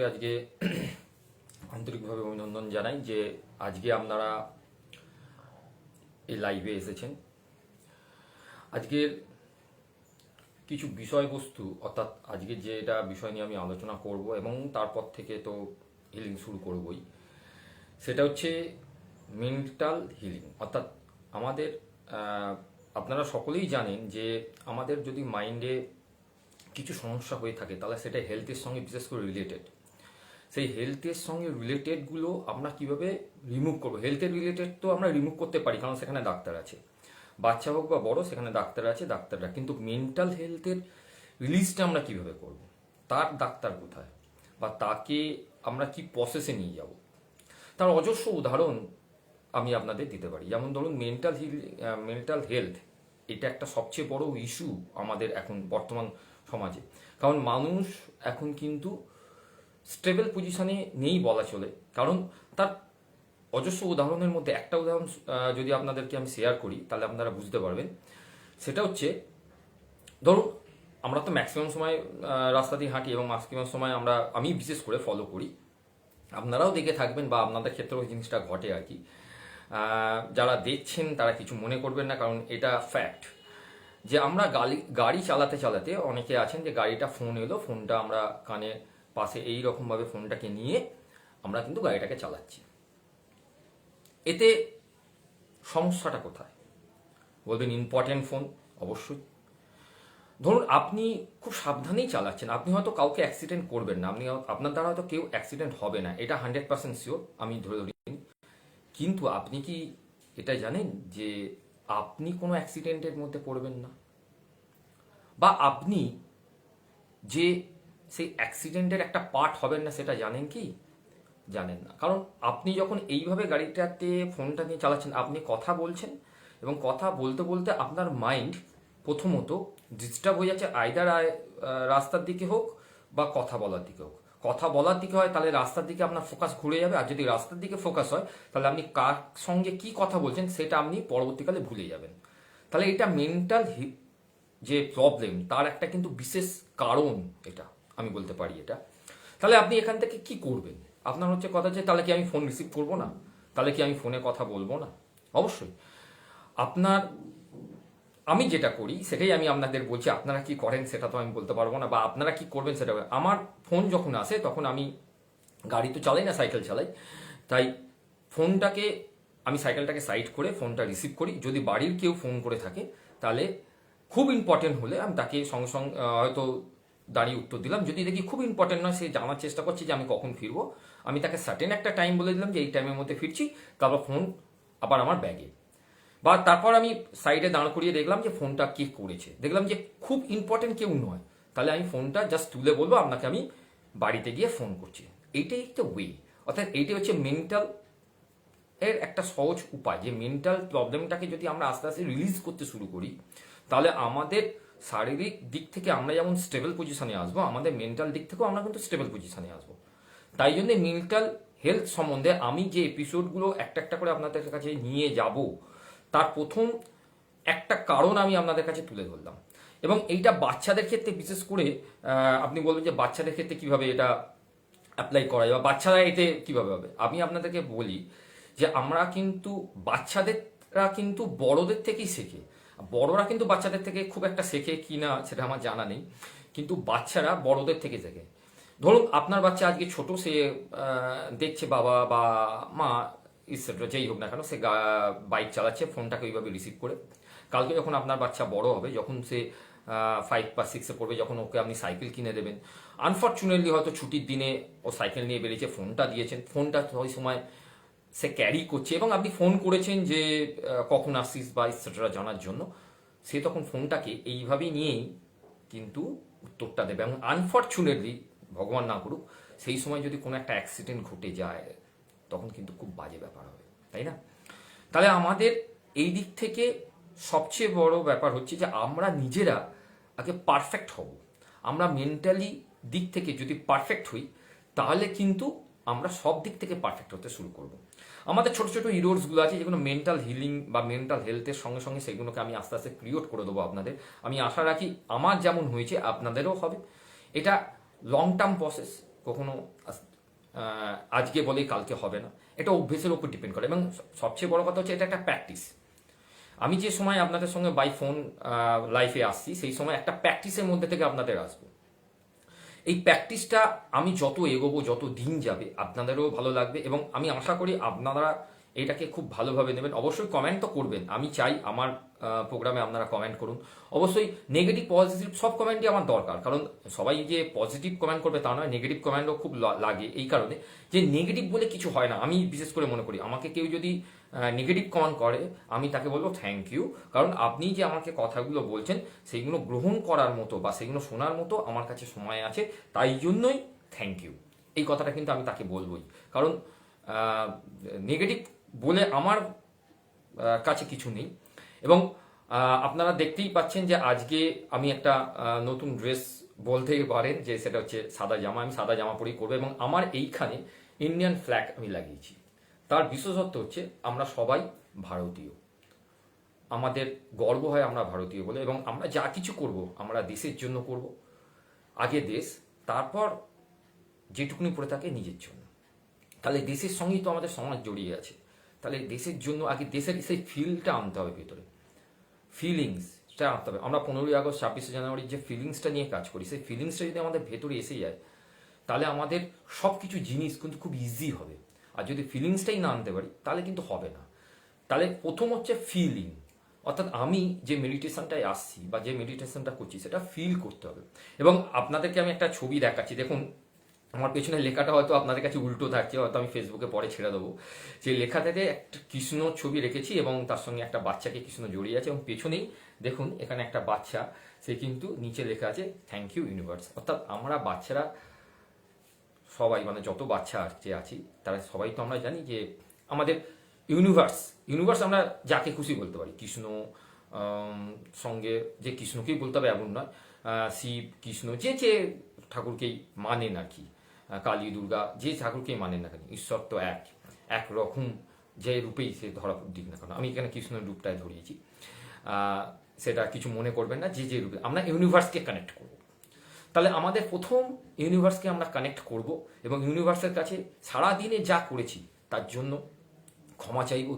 আজকে আন্তরিকভাবে অভিনন্দন জানাই যে আজকে আপনারা এই লাইভে এসেছেন। আজকের কিছু বিষয়বস্তু অর্থাৎ আজকে যেটা বিষয় নিয়ে আমি আলোচনা করব এবং তারপর থেকে তো হিলিং শুরু করবই, সেটা হচ্ছে মেন্টাল হিলিং। অর্থাৎ আমাদের আপনারা সকলেই জানেন যে আমাদের যদি মাইন্ডে কিছু সমস্যা হয়ে থাকে তাহলে সেটা হেলথের সঙ্গে বিশেষ করে রিলেটেড। সেই হেলথের সঙ্গে রিলেটেডগুলো আমরা কিভাবে রিমুভ করবো? হেলথের রিলেটেড তো আমরা রিমুভ করতে পারি, কারণ সেখানে ডাক্তার আছে, বাচ্চা হোক বা বড় সেখানে ডাক্তার আছে, ডাক্তাররা। কিন্তু মেন্টাল হেলথের রিলিজটা আমরা কিভাবে করব? তার ডাক্তার কোথায়, বা তাকে আমরা কি প্রসেসে নিয়ে যাব? তার অজস্র উদাহরণ আমি আপনাদের দিতে পারি। যেমন ধরুন মেন্টাল হেলথ, এটা একটা সবচেয়ে বড় ইস্যু আমাদের এখন বর্তমান সমাজে। কারণ মানুষ এখন কিন্তু স্টেবল পজিশনে নেই বলা চলে। কারণ তার অজস্র উদাহরণের মধ্যে একটা উদাহরণ যদি আপনাদেরকে আমি শেয়ার করি তাহলে আপনারা বুঝতে পারবেন। সেটা হচ্ছে, ধরুন আমরা তো ম্যাক্সিমাম সময় রাস্তা দিয়ে হাঁটি এবং ম্যাক্সিমাম সময় আমি বিশেষ করে ফলো করি, আপনারাও দেখে থাকবেন বা আপনাদের ক্ষেত্রেও এই জিনিসটা ঘটে আর কি। যারা দেখছেন তারা কিছু মনে করবেন না, কারণ এটা ফ্যাক্ট যে আমরা গাড়ি চালাতে চালাতে অনেকে আছেন যে গাড়িটা ফোন এলো, ফোনটা আমরা কানে পাশে এই রকমভাবে ফোনটাকে নিয়ে আমরা কিন্তু গাড়িটাকে চালাচ্ছি। এতে সমস্যাটা কোথায়? বলবেন ইম্পর্টেন্ট ফোন। অবশ্যই। ধরুন আপনি খুব সাবধানেই চালাচ্ছেন, আপনি হয়তো কাউকে অ্যাক্সিডেন্ট করবেন না, আপনার দ্বারা হয়তো কেউ অ্যাক্সিডেন্ট হবে না, এটা 100% শিওর, আমি ধরে ধরি। কিন্তু আপনি কি এটা জানেন যে আপনি কোনো অ্যাক্সিডেন্টের মধ্যে পড়বেন না, বা আপনি যে সেই অ্যাক্সিডেন্টের একটা পার্ট হবেন না, সেটা জানেন কি? জানেন না। কারণ আপনি যখন এইভাবে গাড়িটাতে ফোনটা নিয়ে চালাচ্ছেন, আপনি কথা বলছেন এবং কথা বলতে বলতে আপনার মাইন্ড প্রথমত ডিস্টার্ব হয়ে যাচ্ছে, আইদার রাস্তার দিকে হোক বা কথা বলার দিকে হোক। কথা বলার দিকে হয় তাহলে রাস্তার দিকে আপনার ফোকাস ঘুরে যাবে, আর যদি রাস্তার দিকে ফোকাস হয় তাহলে আপনি কার সঙ্গে কি কথা বলছেন সেটা আপনি পরবর্তীকালে ভুলে যাবেন। তাহলে এটা মেন্টাল যে প্রবলেম তার একটা কিন্তু বিশেষ কারণ, এটা আমি বলতে পারি এটা। তাহলে আপনি এখান থেকে কি করবেন? আপনার হচ্ছে কথা যে তাহলে কি আমি ফোন রিসিভ করবো না, তাহলে কি আমি ফোনে কথা বলবো না? অবশ্যই। আমি যেটা করি সেটাই আমি আপনাদের বলছি, আপনারা কি করেন সেটা তো আমি বলতে পারবো না, বা আপনারা কি করবেন সেটা। আমার ফোন যখন আসে তখন আমি গাড়ি তো চালাই না, সাইকেল চালাই, তাই আমি সাইকেলটাকে সাইড করে ফোনটা রিসিভ করি। যদি বাড়ির কেউ ফোন করে থাকে তাহলে খুব ইম্পর্টেন্ট হলে আমি তাকে সঙ্গে সঙ্গে হয়তো দাঁড়িয়ে উত্তর দিলাম। যদি দেখি খুব ইম্পর্টেন্ট নয়, সে জানার চেষ্টা করছে যে আমি কখন ফিরবো, আমি তাকে সার্টেন একটা টাইম বলে দিলাম যে এই টাইমের মধ্যে ফিরছি, তারপর ফোন আবার আমার ব্যাগে। বা তারপর আমি সাইডে দাঁড় করিয়ে দেখলাম যে ফোনটা কে করেছে, দেখলাম যে খুব ইম্পর্টেন্ট কেউ নয়, তাহলে আমি ফোনটা জাস্ট তুলে বলবো আপনাকে আমি বাড়িতে গিয়ে ফোন করছি। এইটাই একটা ওয়ে। অর্থাৎ এইটাই হচ্ছে মেন্টাল এর একটা সহজ উপায়, যে মেন্টাল প্রবলেমটাকে যদি আমরা আস্তে আস্তে রিলিজ করতে শুরু করি তাহলে আমাদের শারীরিক দিক থেকে আমরা যেমন স্টেবল পজিশনে আসবো, আমাদের মেন্টাল দিক থেকেও আমরা কিন্তু স্টেবল পজিশনে আসবো। তাই জন্য মেন্টাল হেলথ সম্বন্ধে আমি যে এপিসোডগুলো একটা একটা করে আপনাদের কাছে নিয়ে যাব, তার প্রথম একটা কারণ আমি আপনাদের কাছে তুলে ধরলাম। এবং এইটা বাচ্চাদের ক্ষেত্রে বিশেষ করে আপনি বলবেন যে বাচ্চাদের ক্ষেত্রে কিভাবে এটা অ্যাপ্লাই করা যায় বা বাচ্চারা এতে কিভাবে হবে। আমি আপনাদেরকে বলি যে বাচ্চাদেররা কিন্তু বড়দের থেকেই শেখে। বড়রা কিন্তু বাচ্চাদের থেকে খুব একটা শেখে কি না সেটা আমার জানা নেই, কিন্তু বাচ্চারা বড়দের থেকে শেখে। ধরুন আপনার বাচ্চা আজকে ছোট, সে দেখছে বাবা বা মা ইটসেট্রা যেই হোক না কেন, সে বাইক চালাচ্ছে, ফোনটাকে ওইভাবে রিসিভ করে। কালকে যখন আপনার বাচ্চা বড় হবে, যখন সে 5 বা 6-এ পড়বে, যখন ওকে আপনি সাইকেল কিনে দেবেন, আনফর্চুনেটলি হয়তো ছুটির দিনে ও সাইকেল নিয়ে বেরিয়েছে, ফোনটা দিয়েছেন, ফোনটা ওই সময় সে ক্যারি করছে এবং আপনি ফোন করেছেন যে কখন আসিস বা ইটসেট্রা জানার জন্য, সে তখন ফোনটাকে এইভাবেই নিয়েই কিন্তু উত্তরটা দেবে। এবং আনফর্চুনেটলি, ভগবান না করুক, সেই সময় যদি কোনো একটা অ্যাক্সিডেন্ট ঘটে যায় তখন কিন্তু খুব বাজে ব্যাপার হবে, তাই না? তাহলে আমাদের এই দিক থেকে সবচেয়ে বড় ব্যাপার হচ্ছে যে আমরা নিজেরা আগে পারফেক্ট হব। আমরা মেন্টালি দিক থেকে যদি পারফেক্ট হই তাহলে কিন্তু আমরা সব দিক থেকে পারফেক্ট হতে শুরু করব। আমাদের ছোট ছোট ইরোর্সগুলো আছে যেগুলো মেন্টাল হিলিং বা মেন্টাল হেলথের সঙ্গে সঙ্গে সেগুলোকে আমি আস্তে আস্তে ক্রিয়েট করে দেবো আপনাদের। আমি আশা রাখি আমার যেমন হয়েছে আপনাদেরও হবে। এটা লং টার্ম প্রসেস, কখনো আজকে বলে কালকে হবে না, এটা অভ্যেসের উপর ডিপেন্ড করে। এবং সবচেয়ে বড় কথা হচ্ছে এটা একটা প্র্যাকটিস। আমি যে সময় আপনাদের সঙ্গে বাই ফোন লাইফে আসছি, সেই সময় একটা প্র্যাকটিসের মধ্যে থেকে আপনাদের আসবো। এই প্র্যাকটিসটা আমি যত এগোবো, যত দিন যাবে, আপনাদেরও ভালো লাগবে এবং আমি আশা করি আপনারা এটাকে খুব ভালোভাবে নেবেন। অবশ্যই কমেন্ট তো করবেন, আমি চাই আমার প্রোগ্রামে আপনারা কমেন্ট করুন। অবশ্যই নেগেটিভ পজিটিভ সব কমেন্টই আমার দরকার, কারণ সবাই যে পজিটিভ কমেন্ট করবে তা নয়, নেগেটিভ কমেন্টও খুব লাগে। এই কারণে যে নেগেটিভ বলে কিছু হয় না, আমি বিশেষ করে মনে করি আমাকে কেউ যদি নেগেটিভ কমেন্ট করে আমি তাকে বলবো থ্যাংক ইউ, কারণ আপনি যে আমাকে কথাগুলো বলছেন সেইগুলো গ্রহণ করার মতো বা সেগুলো শোনার মতো আমার কাছে সময় আছে, তাই জন্যই থ্যাংক ইউ। এই কথাটা কিন্তু আমি তাকে বলবোই, কারণ নেগেটিভ বলে আমার কাছে কিছু নেই। এবং আপনারা দেখতেই পাচ্ছেন যে আজকে আমি একটা নতুন ড্রেস বলতেই পারেন যে সেটা হচ্ছে সাদা জামা। আমি সাদা জামা পরেই করবো এবং আমার এইখানে ইন্ডিয়ান ফ্ল্যাগ আমি লাগিয়েছি। তার বিশেষত্ব হচ্ছে আমরা সবাই ভারতীয়, আমাদের গর্ব হয় আমরা ভারতীয় বলে, এবং আমরা যা কিছু করব আমরা দেশের জন্য করব। আগে দেশ, তারপর যেটুকুনি পড়ে থাকে নিজের জন্য। তাহলে দেশের সঙ্গেই তো আমাদের সমাজ জড়িয়ে আছে, তাহলে দেশের জন্য আগে দেশের সেই ফিলটা আনতে হবে ভেতরে, ফিলিংসটা আনতে হবে। আমরা 15ই আগস্ট 26শে জানুয়ারির যে ফিলিংসটা নিয়ে কাজ করি, সেই ফিলিংসটা যদি আমাদের ভেতরে এসে যায় তাহলে আমাদের সব কিছু জিনিস কিন্তু খুব ইজি হবে। আর যদি ফিলিংসটাই না আনতে পারি তাহলে কিন্তু হবে না। তাহলে প্রথম হচ্ছে ফিলিং, অর্থাৎ আমি যে মেডিটেশনটায় আসছি বা যে মেডিটেশনটা করছি সেটা ফিল করতে হবে। এবং আপনাদেরকে আমি একটা ছবি দেখাচ্ছি, দেখুন আমার পেছনে লেখাটা হয়তো আপনাদের কাছে উল্টো থাকছে, হয়তো আমি ফেসবুকে পরে ছেড়ে দেবো। যে লেখাটাতে একটা কৃষ্ণ ছবি রেখেছি এবং তার সঙ্গে একটা বাচ্চাকে কৃষ্ণ জড়িয়ে আছে, এবং পেছনেই দেখুন এখানে একটা বাচ্চা, সে কিন্তু নিচে লেখা আছে থ্যাংক ইউ ইউনিভার্স। অর্থাৎ আমরা বাচ্চারা সবাই, মানে যত বাচ্চা যে আছি তারা সবাই তো আমরা জানি যে আমাদের ইউনিভার্স আমরা যাকে খুশি বলতে পারি। কৃষ্ণ সঙ্গে যে কৃষ্ণকেই বলতে হবে এমন নয়, শিব কৃষ্ণ যে যে ঠাকুরকেই মানেন আর কি, কালী দুর্গা যে ঠাকুরকেই মানেন না কেন, ঈশ্বর তো এক রকম যে রূপেই সে ধরা দিক না কেন। আমি এখানে কৃষ্ণের রূপটাই ধরিয়েছি, সেটা কিছু মনে করবেন না। যে রূপে আমরা ইউনিভার্সকে কানেক্ট করব, তাহলে আমাদের প্রথম ইউনিভার্সকে আমরা কানেক্ট করব এবং ইউনিভার্সের কাছে সারাদিনে যা করেছি তার জন্য ক্ষমা চাইব,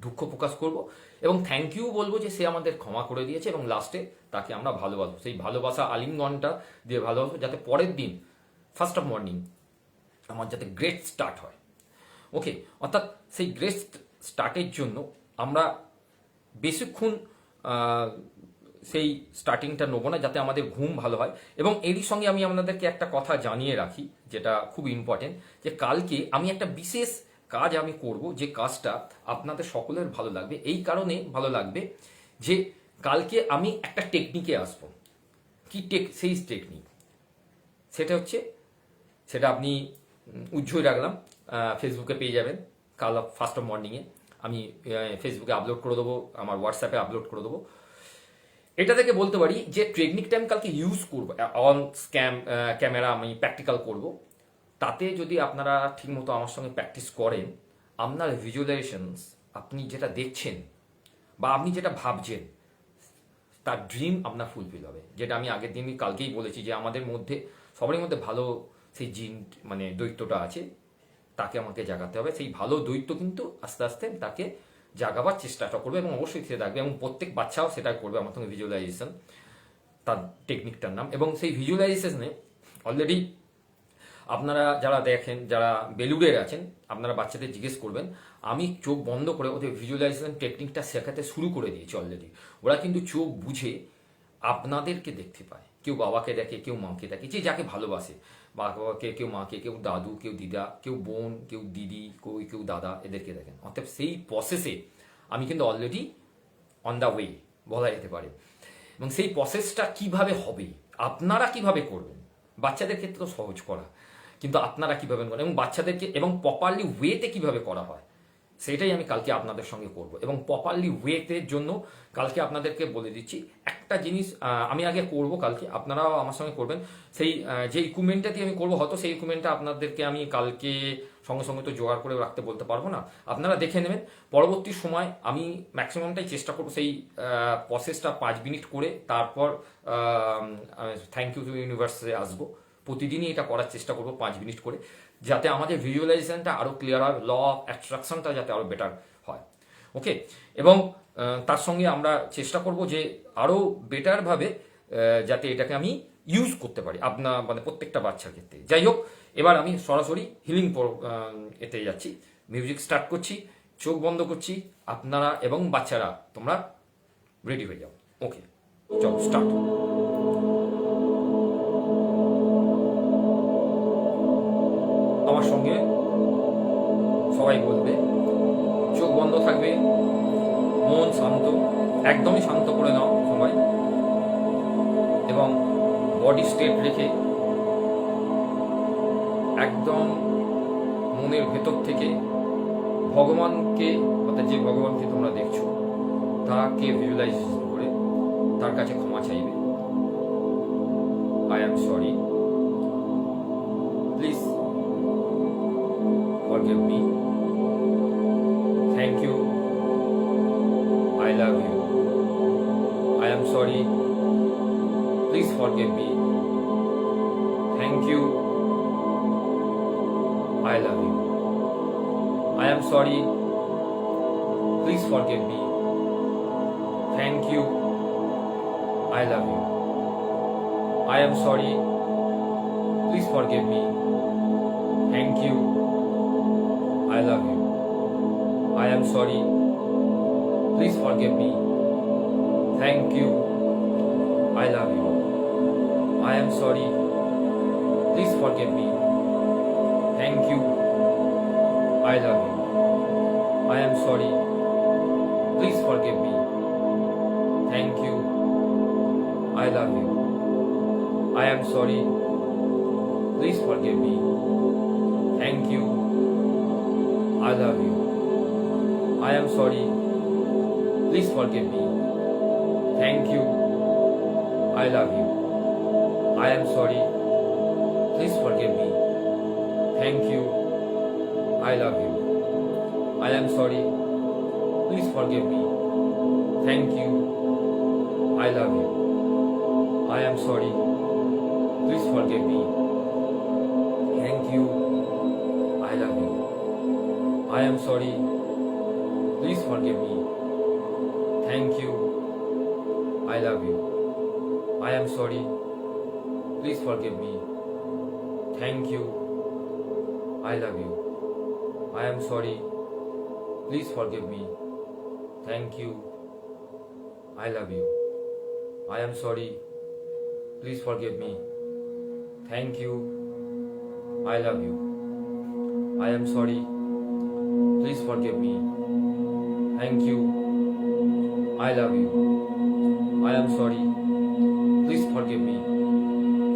দুঃখ প্রকাশ করব এবং থ্যাংক ইউ বলবো যে সে আমাদের ক্ষমা করে দিয়েছে, এবং লাস্টে তাকে আমরা ভালোবাসবো। সেই ভালোবাসা আলিঙ্গনটা দিয়ে ভালোবাসবো, যাতে পরের দিন ফার্স্ট অফ মর্নিং আমার যাতে গ্রেট স্টার্ট হয়। ওকে, অর্থাৎ সেই গ্রেট স্টার্টের জন্য আমরা বেশিক্ষণ সেই স্টার্টিংটা নেবো না, যাতে আমাদের ঘুম ভালো হয়। এবং এরই সঙ্গে আমি আপনাদেরকে একটা কথা জানিয়ে রাখি যেটা খুব ইম্পর্টেন্ট, যে কালকে আমি একটা বিশেষ কাজ আমি করব, যে কাজটা আপনাদের সকলের ভালো লাগবে। এই কারণে ভালো লাগবে যে কালকে আমি একটা টেকনিকে আসবো। কি সেই টেকনিক সেটা আপনি উজ্জ্বল রাখলাম, ফেসবুকে পেয়ে যাবেন। কাল ফার্স্ট অফ মর্নিংয়ে আমি ফেসবুকে আপলোড করে দেবো, আমার হোয়াটসঅ্যাপে আপলোড করে দেবো। এটা থেকে বলতে পারি যে টেকনিকটা আমি কালকে ইউজ করবো, অন ক্যামেরা আমি প্র্যাকটিক্যাল করব। তাতে যদি আপনারা ঠিকমতো আমার সঙ্গে প্র্যাকটিস করেন, আপনার ভিজুয়ালাইজেশনস, আপনি যেটা দেখছেন বা আপনি যেটা ভাবছেন, তার ড্রিম আপনার ফুলফিল হবে। যেটা আমি আগের দিনই কালকেই বলেছি যে আমাদের মধ্যে সবারই মধ্যে ভালো সেই জিন মানে দৈত্যটা আছে, তাকে আমাকে জাগাতে হবে। সেই ভালো দৈত্য কিন্তু আস্তে আস্তে তাকে জাগাবার চেষ্টাটা করবে এবং অবশ্যই সে থাকবে, এবং প্রত্যেক বাচ্চাও সেটা করবে আমার সঙ্গে। ভিজুয়ালাইজেশন তার টেকনিকটার নাম। এবং সেই ভিজুয়ালাইজেশনে অলরেডি আপনারা যারা দেখেন, যারা বেলুড়ের আছেন, আপনারা বাচ্চাদের জিজ্ঞেস করবেন, আমি চোখ বন্ধ করে ওদের ভিজুয়ালাইজেশন টেকনিকটা শেখাতে শুরু করে দিয়েছি অলরেডি। ওরা কিন্তু চোখ বুঝে আপনাদেরকে দেখতে পায়। কেউ বাবাকে দেখে, কেউ মাকে দেখে, যে যাকে ভালোবাসে, বাবাকে, কেউ মাকে, কেউ দাদু, কেউ দিদা, কেউ বোন, কেউ দিদি, কেউ দাদা, এদেরকে দেখেন। অর্থাৎ সেই প্রসেসে আমি কিন্তু অলরেডি অন দ্য ওয়ে বলা যেতে পারে। এবং সেই প্রসেসটা কিভাবে হবে, আপনারা কিভাবে করবেন, বাচ্চাদের ক্ষেত্রে তো সহজ করা, কিন্তু আপনারা কিভাবে করেন এবং বাচ্চাদেরকে এবং প্রপারলি ওয়েতে কিভাবে করা হয় সেটাই আমি কালকে আপনাদের সঙ্গে করব। এবং প্রপারলি ওয়েতে জন্য কালকে আপনাদেরকে বলে দিচ্ছি একটা জিনিস আমি আগে করব, কালকে আপনারাও আমার সঙ্গে করবেন। সেই যে ইকুইপমেন্টটা দিয়ে আমি করবো, হয়তো সেই ইকুইপমেন্টটা আপনাদেরকে আমি কালকে সঙ্গে সঙ্গে তো জোগাড় করে রাখতে বলতে পারবো না, আপনারা দেখে নেবেন। পরবর্তী সময় আমি ম্যাক্সিমামটাই চেষ্টা করবো সেই প্রসেসটা 5 মিনিট করে তারপর থ্যাংক ইউ টু ইউনিভার্সে আসবো। প্রতিদিনই এটা করার চেষ্টা করবো 5 মিনিট করে, যাতে আমাদের ভিজুয়ালাইজেশনটা আরও ক্লিয়ার হয়, ল অফ অ্যাট্রাকশনটা যাতে আরও বেটার হয়। ওকে, এবং তার সঙ্গে আমরা চেষ্টা করব যে আরও বেটারভাবে যাতে এটাকে আমি ইউজ করতে পারি আপনার মানে প্রত্যেকটা বাচ্চার ক্ষেত্রে। যাই হোক, এবার আমি সরাসরি হিলিং এতে যাচ্ছি। মিউজিক স্টার্ট করছি, চোখ বন্ধ করছি, আপনারা এবং বাচ্চারা তোমরা রেডি হয়ে যাও। ওকে, চলো স্টার্ট। আমার সঙ্গে সবাই বলবে, চোখ বন্ধ থাকবে, মন শান্ত, একদমই শান্ত করে নাও সবাই, এবং বডি স্ট্রেট রেখে একদম মনের ভেতর থেকে ভগবানকে, অর্থাৎ যে ভগবানকে তোমরা দেখছো তাকে ভিজুয়ালাইজ করে তার কাছে ক্ষমা চাইবে। I am sorry, please forgive me, thank you, I love you, I am sorry, please forgive me, thank you, I love you, I am sorry, please forgive me, thank you, I love you, I am sorry, please forgive me, thank you, I love you, I am sorry, please forgive me, thank you, I love you, I am sorry, please forgive me, thank you, I love you, I am sorry, please forgive me, thank you, I love you, I am sorry, please forgive me, thank you, I love you, I am sorry, please forgive me, thank you, I love you, I am sorry, please forgive me, thank you, I love you, I am sorry, please forgive me, thank you, I love you, I am sorry, please forgive me, thank you, I love you, I am sorry, please forgive me, thank you, I love you, I am sorry, please forgive me, thank you, I love you, I am sorry, please forgive me, thank you, I love you, I am sorry, please forgive me, thank you, I love you, I am sorry, please forgive me, thank you, I love you, I am sorry, please forgive me,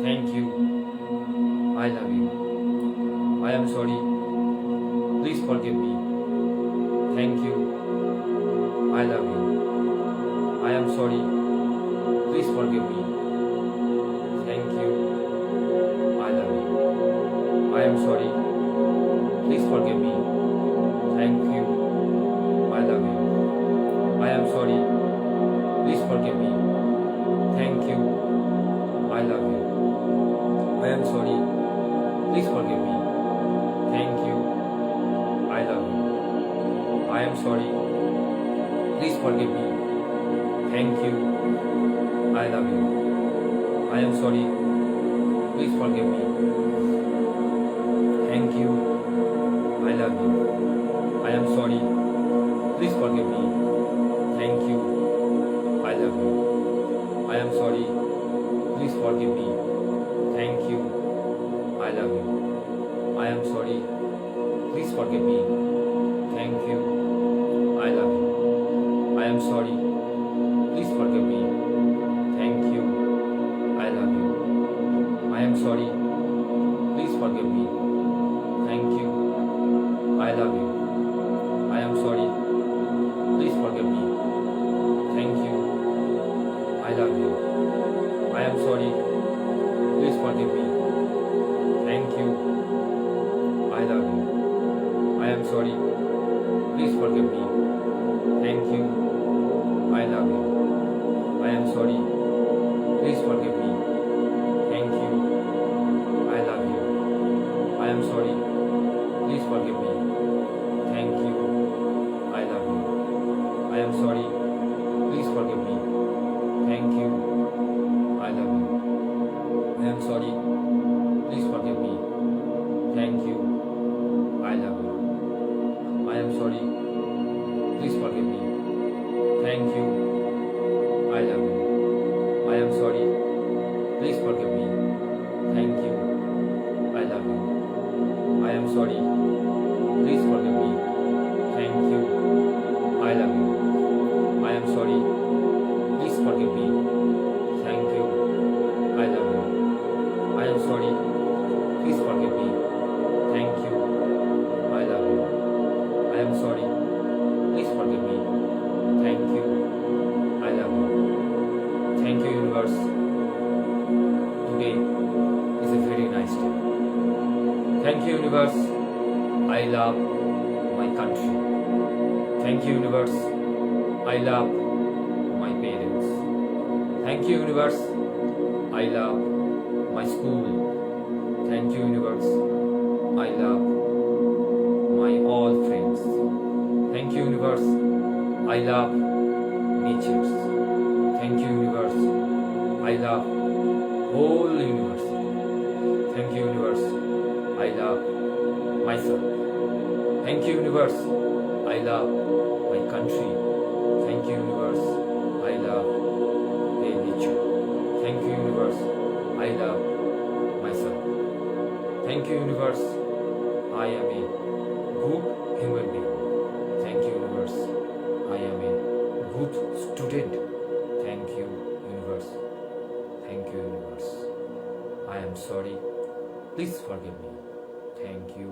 thank you, I love you, I am sorry, please forgive me, thank you, I love you, I am sorry, please forgive me, thank you, I love you, I am sorry, please forgive me, thank you, I love you, I am sorry, please forgive me, thank you, I love you, I am sorry, please forgive me, thank you, I love you, I am sorry, please forgive me, thank you, I love you, I am sorry, please forgive me, thank you, I love you, I am sorry, please forgive me, thank you, I love you, I am sorry, please forgive me, thank you, I love you, I am sorry, please forgive me, thank you, I love you, I am sorry, please forgive me, thank you, I love you, I am sorry, please forgive me, thank you, I love you, I am sorry, please forgive me, thank you, I love you, I am sorry, please forgive me, thank you, I love you, I am sorry, please forgive me, thank you, I love you, I am sorry, please forgive me, thank you, I am sorry. Please forgive me. Thank you. I love you. I am sorry. Please forgive me. Thank you. I love you. I am sorry. Please forgive me. Thank you. I love you. I am sorry. Please forgive me. Thank you. I love you. I am sorry. Please forgive me. Thank you. I love you. I am sorry. Please forgive me. Thank you. I love you. I am sorry. Please forgive me. Thank you. I love you. I am sorry. Please forgive me. Thank you. I love you. I am sorry. Please forgive me. Thank you. I love you. Thank you, universe. Today is a very nice day. Thank you, universe. I love my country. Thank you, universe. I love my parents. Thank you, universe. I love my school. Thank you, universe. I love my all friends. Thank you, universe. I love nature. Thank you, universe. I love whole universe. Thank you, universe. I love myself. Thank you, universe. I love my country. Thank you, universe. I love the nature. Thank you, universe. I love myself. Thank you, universe. I am a good human being. Thank you, universe. I am a good student. Thank you, universe. Thank you, universe. I am sorry. Please forgive me. Thank you.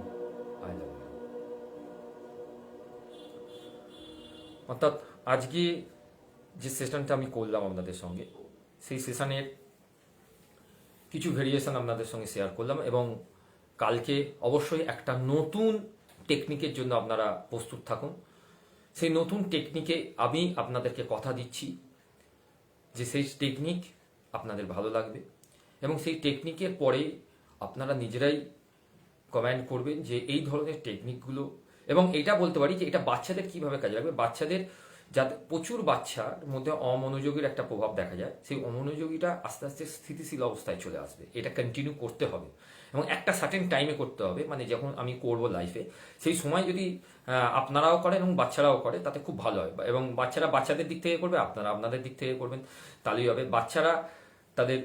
I love you. অর্থাৎ আজকে যে সেশনটা আমি করলাম আপনাদের সঙ্গে, সেই সেশনের কিছু ভেরিয়েশন আপনাদের সঙ্গে শেয়ার করলাম এবং কালকে অবশ্যই একটা নতুন টেকনিকের জন্য আপনারা প্রস্তুত থাকুন। সেই নতুন টেকনিকে আমি আপনাদেরকে কথা দিচ্ছি যে সেই টেকনিক আপনাদের ভালো লাগবে এবং সেই টেকনিকের পরে আপনারা নিজেরাই কমেন্ট করবেন যে এই ধরনের টেকনিকগুলো, এবং এটা বলতে পারি যে এটা বাচ্চাদের কিভাবে কাজে লাগবে। বাচ্চাদের যাতে প্রচুর বাচ্চার মধ্যে অমনোযোগীর একটা প্রভাব দেখা যায়, সেই অমনোযোগীটা আস্তে আস্তে স্থিতিশীল অবস্থায় চলে আসবে। এটা কন্টিনিউ করতে হবে এবং একটা সার্টেন টাইমে করতে হবে, মানে যখন আমি করব লাইফে সেই সময় যদি আপনারাও করেন এবং বাচ্চারাও করে তাতে খুব ভালো হয়, এবং বাচ্চারা বাচ্চাদের দিক থেকে করবে, আপনারা আপনাদের দিক থেকে করবেন, তাহলেই হবে। বাচ্চারা তাদের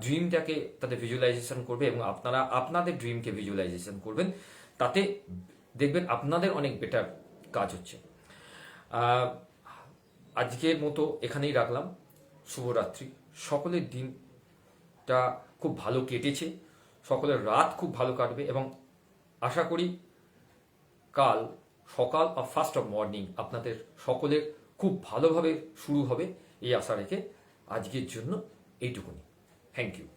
ড্রিমটাকে তাদের ভিজুয়ালাইজেশন করবে এবং আপনারা আপনাদের ড্রিমকে ভিজুয়ালাইজেশন করবেন, তাতে দেখবেন আপনাদের অনেক বেটার কাজ হচ্ছে। আজকের মতো এখানেই রাখলাম। শুভরাত্রি। সকলের দিনটা খুব ভালো কেটেছে, সকলের রাত খুব ভালো কাটবে এবং আশা করি কাল সকাল আর ফার্স্ট অফ মর্নিং আপনাদের সকলের খুব ভালোভাবে শুরু হবে, এই আশা রেখে আজকের জন্য এইটুকুনি। Thank you.